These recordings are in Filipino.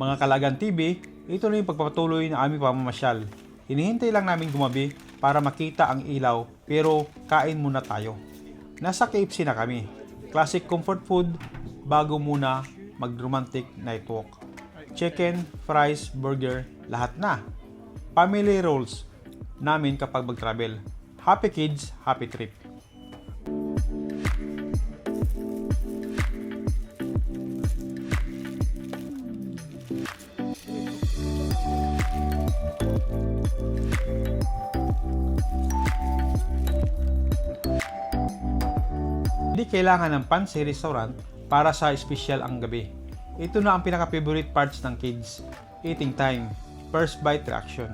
Mga Kalagan TV, ito na yung pagpapatuloy na aming pamamasyal. Hinihintay lang namin gumabi para makita ang ilaw, pero kain muna tayo. Nasa KFC na kami. Classic comfort food bago muna mag-romantic night walk. Chicken, fries, burger, lahat na. Family rolls namin kapag mag-travel. Happy kids, happy trip. Hindi kailangan ng fancy restaurant para sa espesyal ang gabi. Ito na ang pinaka-favorite parts ng kids. Eating time, first bite reaction.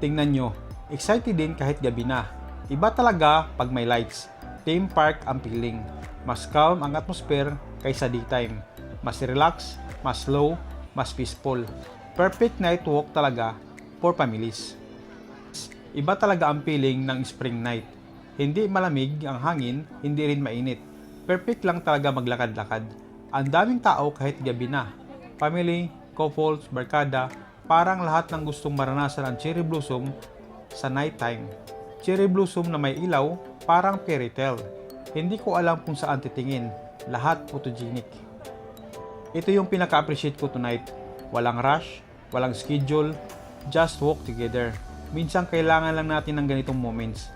Tingnan nyo, excited din kahit gabi na. Iba talaga pag may lights. Theme park ang feeling. Mas calm ang atmosphere kaysa daytime. Mas relax, mas slow, mas peaceful. Perfect night walk talaga for families. Iba talaga ang feeling ng spring night. Hindi malamig ang hangin, hindi rin mainit. Perfect lang talaga maglakad-lakad. Ang daming tao kahit gabi na. Family, couples, barkada, parang lahat ng gustong maranasan ang cherry blossom sa nighttime. Cherry blossom na may ilaw, parang fairy tale. Hindi ko alam kung saan titingin. Lahat photogenic. Ito yung pinaka-appreciate ko tonight. Walang rush, walang schedule, just walk together. Minsan kailangan lang natin ng ganitong moments.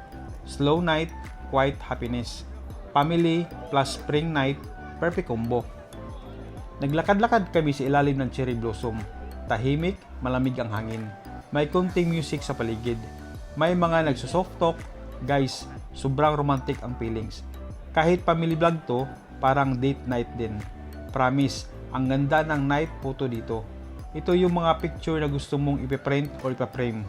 Slow night, quiet happiness. Family plus spring night, perfect combo. Naglakad-lakad kami sa ilalim ng cherry blossom. Tahimik, malamig ang hangin. May konting music sa paligid. May mga nagsosoft talk. Guys, sobrang romantic ang feelings. Kahit family vlog to, parang date night din. Promise, ang ganda ng night photo dito. Ito yung mga picture na gusto mong ipiprint or ipaprame.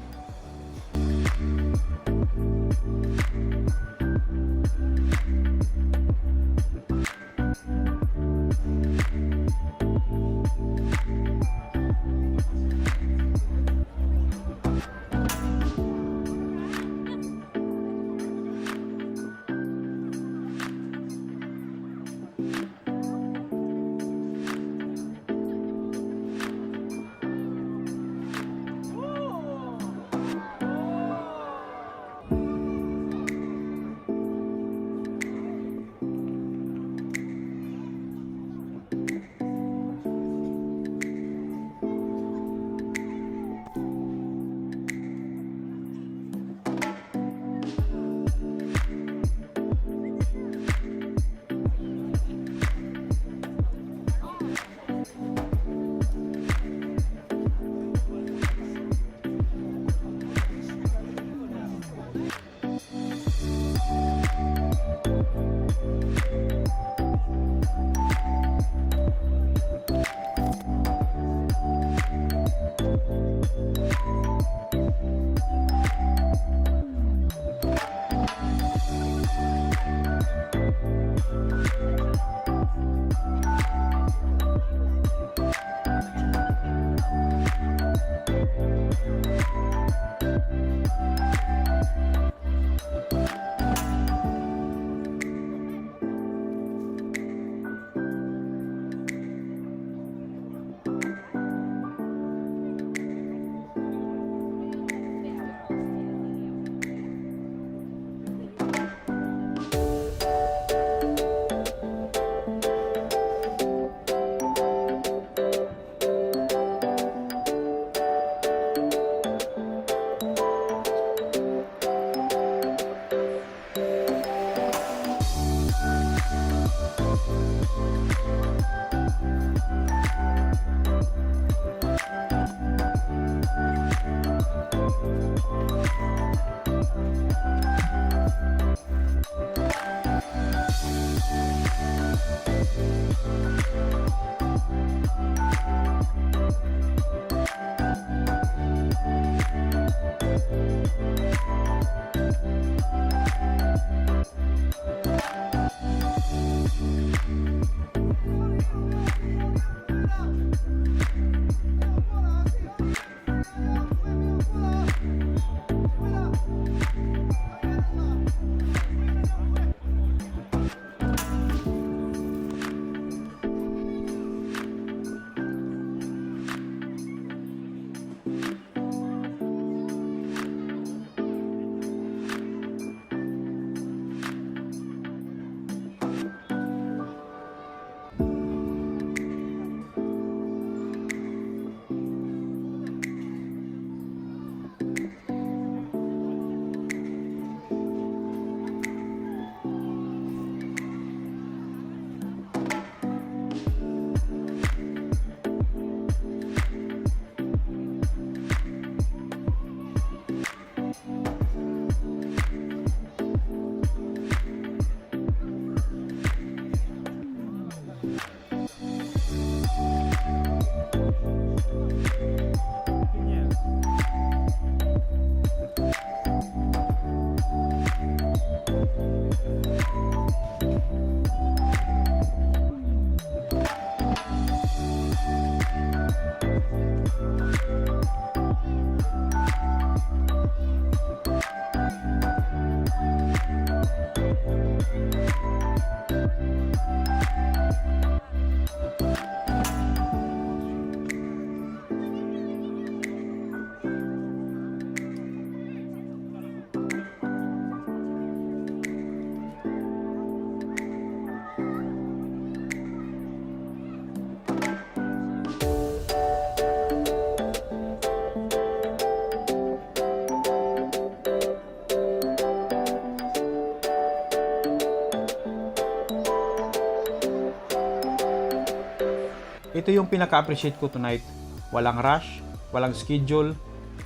Ito yung pinaka-appreciate ko tonight. Walang rush, walang schedule,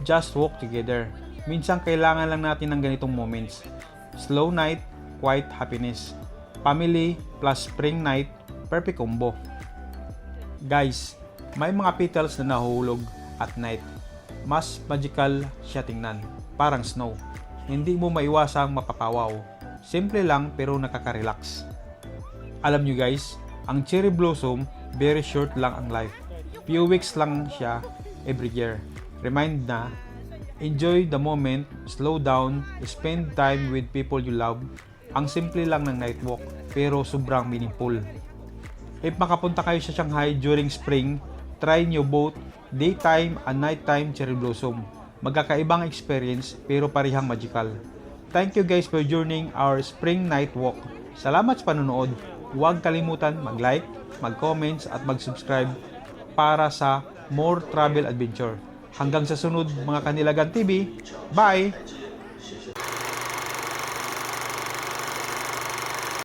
just walk together. Minsan kailangan lang natin ng ganitong moments. Slow night, quiet happiness. Family plus spring night, perfect combo. Guys, may mga petals na nahuhulog at night. Mas magical siya tingnan, parang snow. Hindi mo maiwasang mapapawaw. Simple lang pero nakaka-relax. Alam nyo guys, ang cherry blossom, very short lang ang life. Few weeks lang siya every year. Remind na, enjoy the moment, slow down, spend time with people you love. Ang simple lang ng night walk, pero sobrang meaningful. If makapunta kayo sa Shanghai during spring, try nyo both daytime and nighttime cherry blossom. Magkakaibang experience pero parihang magical. Thank you guys for joining our spring night walk. Salamat sa panonood. Huwag kalimutan mag-like, mag-comments at mag-subscribe para sa more travel adventure. Hanggang sa sunod mga Kanilagan TV. Bye!